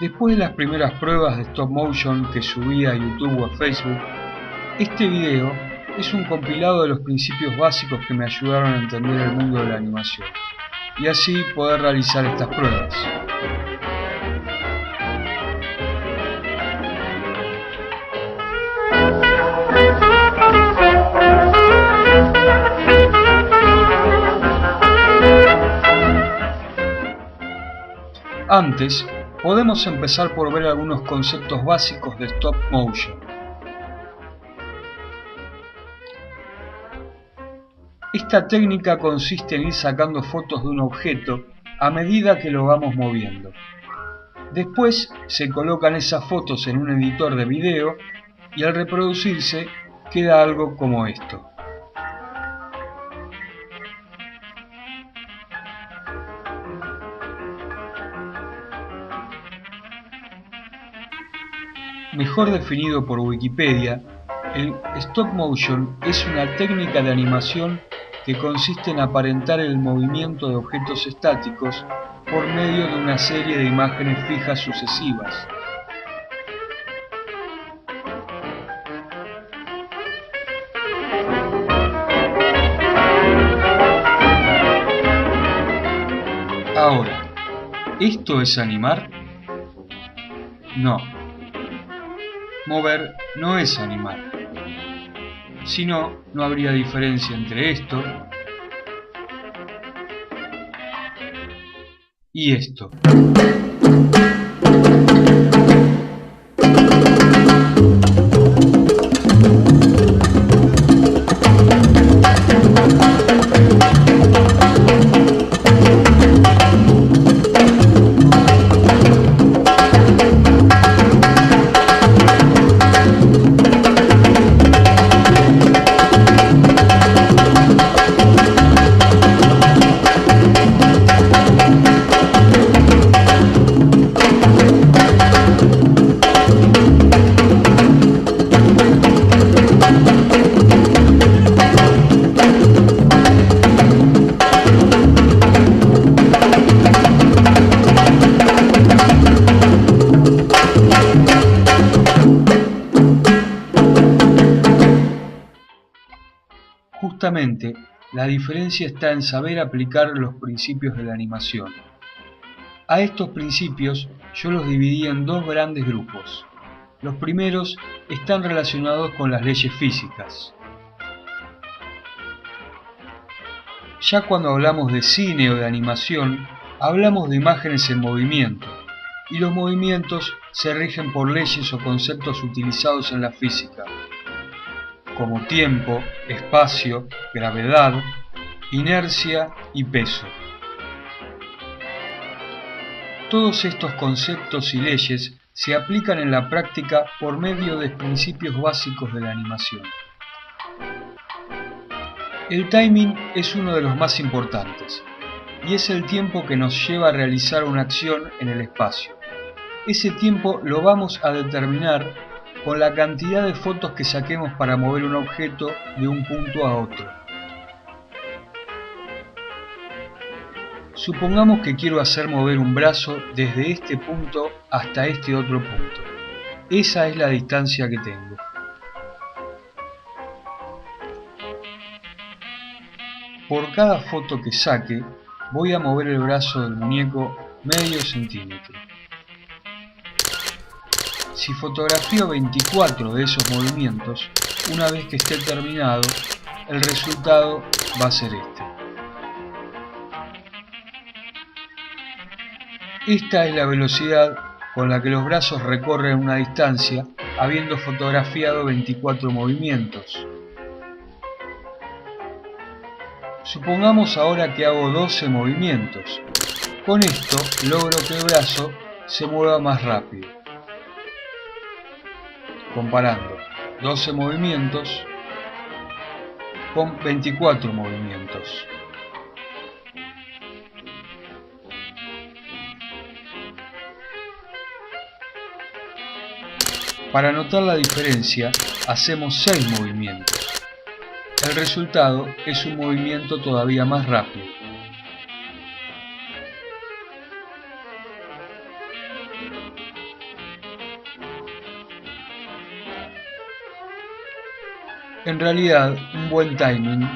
Después de las primeras pruebas de stop motion que subí a YouTube o a Facebook, este video es un compilado de los principios básicos que me ayudaron a entender el mundo de la animación y así poder realizar estas pruebas. Antes, podemos empezar por ver algunos conceptos básicos de stop motion. Esta técnica consiste en ir sacando fotos de un objeto a medida que lo vamos moviendo. Después se colocan esas fotos en un editor de video y al reproducirse queda algo como esto. Mejor definido por Wikipedia, el stop motion es una técnica de animación que consiste en aparentar el movimiento de objetos estáticos por medio de una serie de imágenes fijas sucesivas. Ahora, ¿esto es animar? No. Mover no es animar. Si no, no habría diferencia entre esto y esto. Justamente, la diferencia está en saber aplicar los principios de la animación. A estos principios yo los dividí en dos grandes grupos. Los primeros están relacionados con las leyes físicas. Ya cuando hablamos de cine o de animación, hablamos de imágenes en movimiento, y los movimientos se rigen por leyes o conceptos utilizados en la física, como tiempo, espacio, gravedad, inercia y peso. Todos estos conceptos y leyes se aplican en la práctica por medio de principios básicos de la animación. El timing es uno de los más importantes, y es el tiempo que nos lleva a realizar una acción en el espacio. Ese tiempo lo vamos a determinar con la cantidad de fotos que saquemos para mover un objeto de un punto a otro. Supongamos que quiero hacer mover un brazo desde este punto hasta este otro punto. Esa es la distancia que tengo. Por cada foto que saque, voy a mover el brazo del muñeco medio centímetro. Si fotografío 24 de esos movimientos, una vez que esté terminado, el resultado va a ser este. Esta es la velocidad con la que los brazos recorren una distancia habiendo fotografiado 24 movimientos. Supongamos ahora que hago 12 movimientos. Con esto logro que el brazo se mueva más rápido. Comparando 12 movimientos con 24 movimientos. Para notar la diferencia, hacemos 6 movimientos. El resultado es un movimiento todavía más rápido. En realidad, un buen timing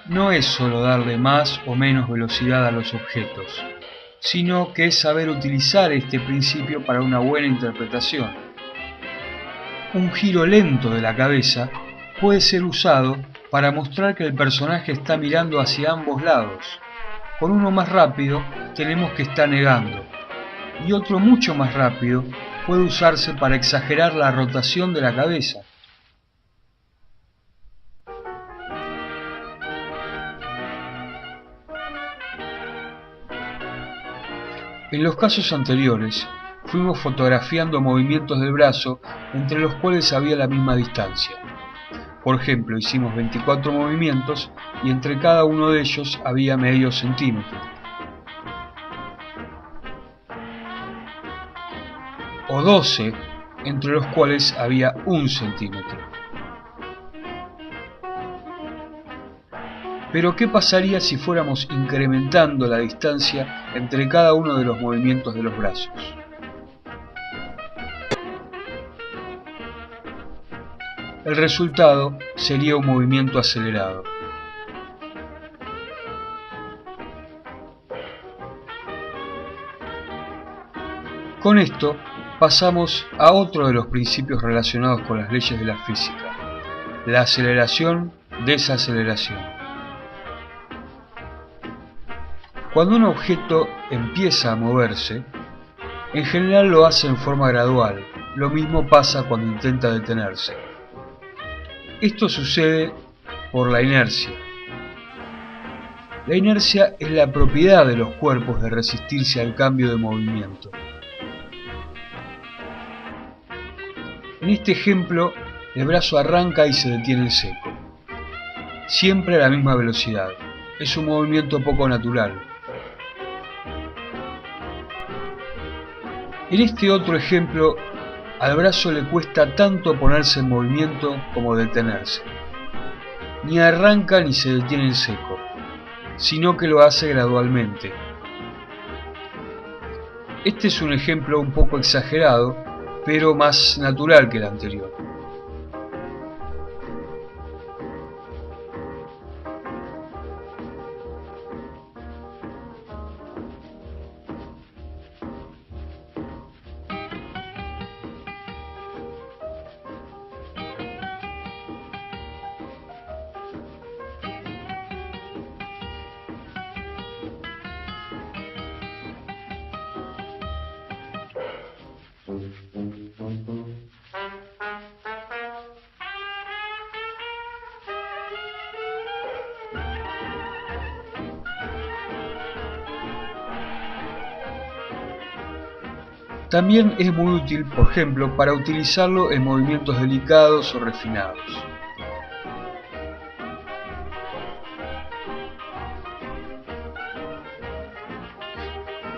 no es solo darle más o menos velocidad a los objetos, sino que es saber utilizar este principio para una buena interpretación. Un giro lento de la cabeza puede ser usado para mostrar que el personaje está mirando hacia ambos lados. Con uno más rápido tenemos que está negando, y otro mucho más rápido puede usarse para exagerar la rotación de la cabeza. En los casos anteriores, fuimos fotografiando movimientos del brazo entre los cuales había la misma distancia. Por ejemplo, hicimos 24 movimientos y entre cada uno de ellos había medio centímetro. O 12, entre los cuales había 1 centímetro. Pero ¿qué pasaría si fuéramos incrementando la distancia entre cada uno de los movimientos de los brazos? El resultado sería un movimiento acelerado. Con esto pasamos a otro de los principios relacionados con las leyes de la física: la aceleración-desaceleración. Cuando un objeto empieza a moverse, en general lo hace en forma gradual. Lo mismo pasa cuando intenta detenerse. Esto sucede por la inercia. La inercia es la propiedad de los cuerpos de resistirse al cambio de movimiento. En este ejemplo, el brazo arranca y se detiene en seco, siempre a la misma velocidad. Es un movimiento poco natural. En este otro ejemplo, al brazo le cuesta tanto ponerse en movimiento como detenerse. Ni arranca ni se detiene en seco, sino que lo hace gradualmente. Este es un ejemplo un poco exagerado, pero más natural que el anterior. También es muy útil, por ejemplo, para utilizarlo en movimientos delicados o refinados.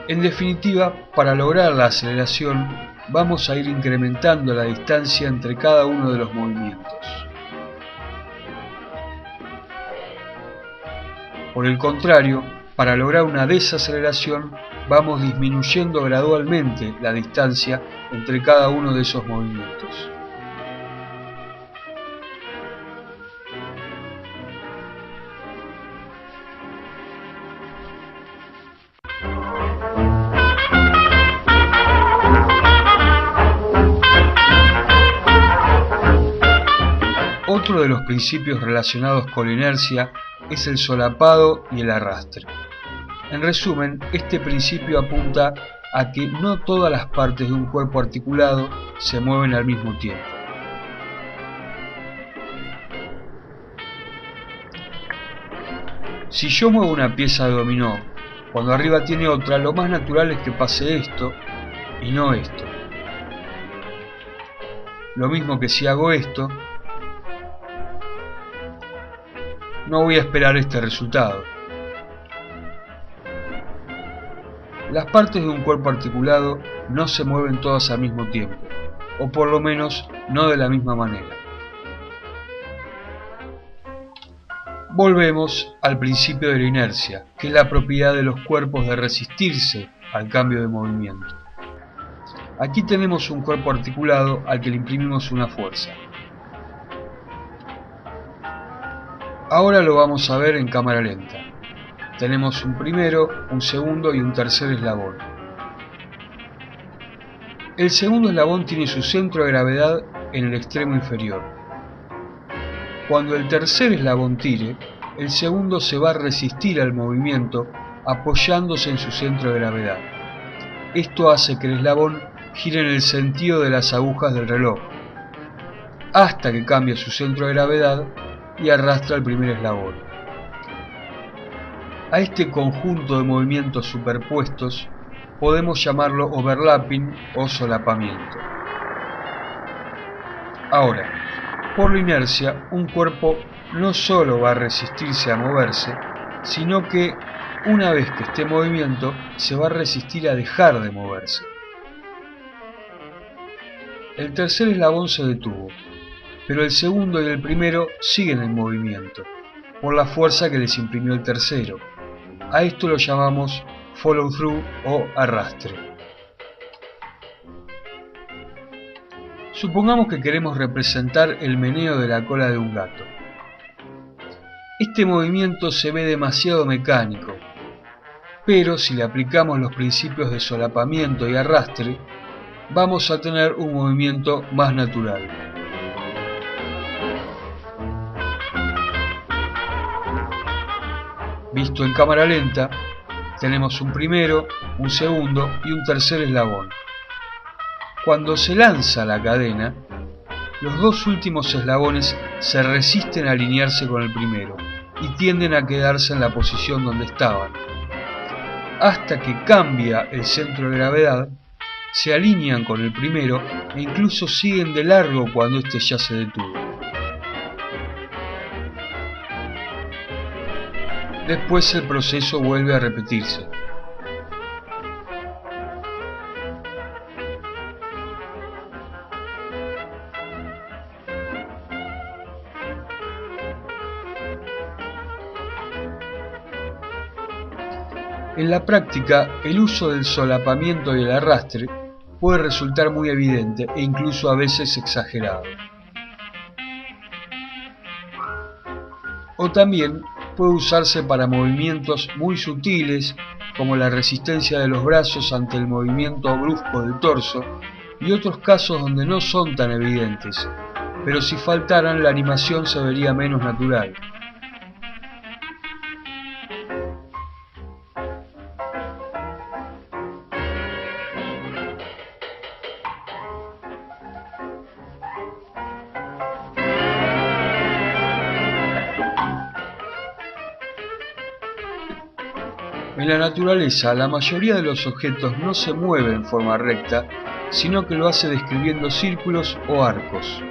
En definitiva, para lograr la aceleración, vamos a ir incrementando la distancia entre cada uno de los movimientos. Por el contrario, para lograr una desaceleración, vamos disminuyendo gradualmente la distancia entre cada uno de esos movimientos. Otro de los principios relacionados con la inercia es el solapado y el arrastre. En resumen, este principio apunta a que no todas las partes de un cuerpo articulado se mueven al mismo tiempo. Si yo muevo una pieza de dominó, cuando arriba tiene otra, lo más natural es que pase esto y no esto. Lo mismo que si hago esto, no voy a esperar este resultado. Las partes de un cuerpo articulado no se mueven todas al mismo tiempo, o por lo menos no de la misma manera. Volvemos al principio de la inercia, que es la propiedad de los cuerpos de resistirse al cambio de movimiento. Aquí tenemos un cuerpo articulado al que le imprimimos una fuerza. Ahora lo vamos a ver en cámara lenta. Tenemos un primero, un segundo y un tercer eslabón. El segundo eslabón tiene su centro de gravedad en el extremo inferior. Cuando el tercer eslabón tire, el segundo se va a resistir al movimiento apoyándose en su centro de gravedad. Esto hace que el eslabón gire en el sentido de las agujas del reloj, hasta que cambia su centro de gravedad y arrastra el primer eslabón. A este conjunto de movimientos superpuestos podemos llamarlo overlapping o solapamiento. Ahora, por la inercia, un cuerpo no solo va a resistirse a moverse, sino que una vez que esté en movimiento, se va a resistir a dejar de moverse. El tercer eslabón se detuvo, pero el segundo y el primero siguen en movimiento, por la fuerza que les imprimió el tercero. A esto lo llamamos follow through o arrastre. Supongamos que queremos representar el meneo de la cola de un gato. Este movimiento se ve demasiado mecánico, pero si le aplicamos los principios de solapamiento y arrastre, vamos a tener un movimiento más natural. Visto en cámara lenta, tenemos un primero, un segundo y un tercer eslabón. Cuando se lanza la cadena, los dos últimos eslabones se resisten a alinearse con el primero y tienden a quedarse en la posición donde estaban. Hasta que cambia el centro de gravedad, se alinean con el primero e incluso siguen de largo cuando éste ya se detuvo. Después el proceso vuelve a repetirse. En la práctica, el uso del solapamiento y el arrastre puede resultar muy evidente e incluso a veces exagerado. O también puede usarse para movimientos muy sutiles, como la resistencia de los brazos ante el movimiento brusco del torso, y otros casos donde no son tan evidentes, pero si faltaran la animación se vería menos natural. En la naturaleza, la mayoría de los objetos no se mueve en forma recta, sino que lo hace describiendo círculos o arcos,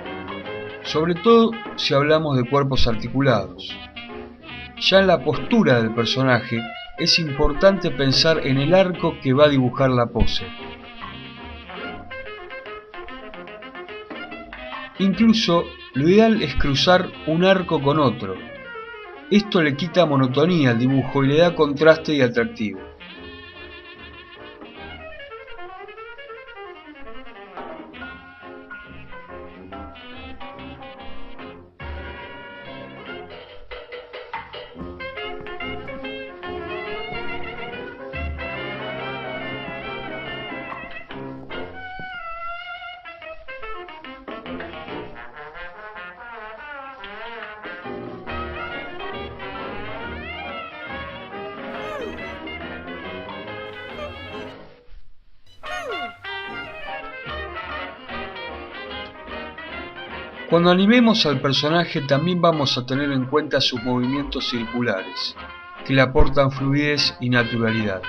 sobre todo si hablamos de cuerpos articulados. Ya en la postura del personaje, es importante pensar en el arco que va a dibujar la pose. Incluso, lo ideal es cruzar un arco con otro. Esto le quita monotonía al dibujo y le da contraste y atractivo. Cuando animemos al personaje también vamos a tener en cuenta sus movimientos circulares, que le aportan fluidez y naturalidad.